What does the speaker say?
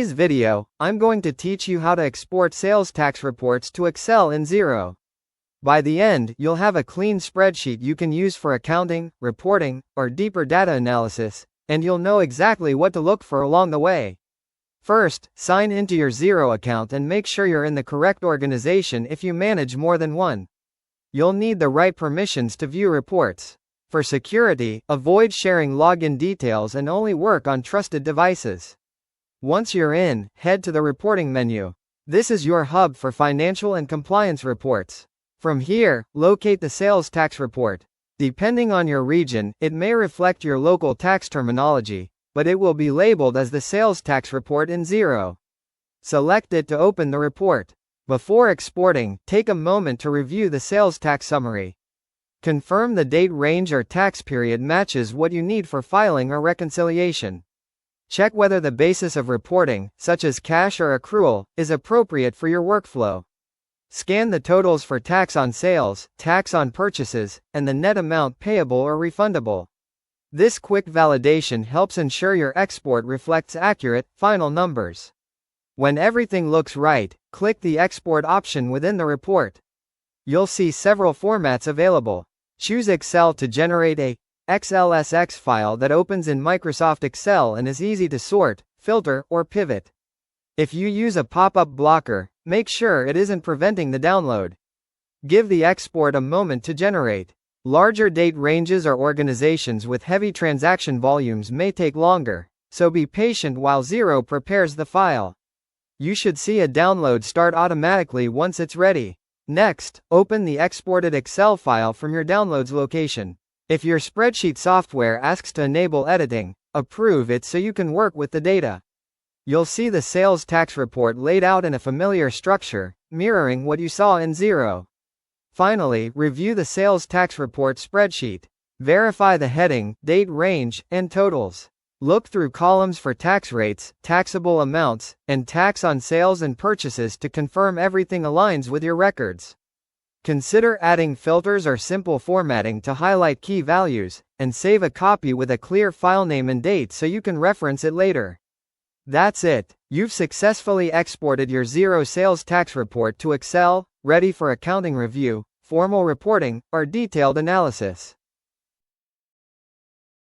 In today's video, I'm going to teach you how to export sales tax reports to Excel in Xero. By the end, you'll have a clean spreadsheet you can use for accounting, reporting, or deeper data analysis, and you'll know exactly what to look for along the way. First, sign into your Xero account and make sure you're in the correct organization if you manage more than one. You'll need the right permissions to view reports. For security, avoid sharing login details and only work on trusted devices. Once you're in, head to the reporting menu. This is your hub for financial and compliance reports. From here, locate the sales tax report. Depending on your region, it may reflect your local tax terminology, but it will be labeled as the sales tax report in Xero. Select it to open the report. Before exporting, take a moment to review the sales tax summary. Confirm the date range or tax period matches what you need for filing or reconciliation. Check whether the basis of reporting, such as cash or accrual, is appropriate for your workflow. Scan the totals for tax on sales, tax on purchases, and the net amount payable or refundable. This quick validation helps ensure your export reflects accurate, final numbers. When everything looks right, click the Export option within the report. You'll see several formats available. Choose Excel to generate a XLSX file that opens in Microsoft Excel and is easy to sort, filter, or pivot. If you use a pop-up blocker, make sure it isn't preventing the download. Give the export a moment to generate. Larger date ranges or organizations with heavy transaction volumes may take longer, so be patient while Xero prepares the file. You should see a download start automatically once it's ready. Next, open the exported Excel file from your downloads location. If your spreadsheet software asks to enable editing, approve it so you can work with the data. You'll see the sales tax report laid out in a familiar structure, mirroring what you saw in Xero. Finally, review the sales tax report spreadsheet. Verify the heading, date range, and totals. Look through columns for tax rates, taxable amounts, and tax on sales and purchases to confirm everything aligns with your records. Consider adding filters or simple formatting to highlight key values, and save a copy with a clear file name and date so you can reference it later. That's it. You've successfully exported your Xero sales tax report to Excel, ready for accounting review, formal reporting, or detailed analysis.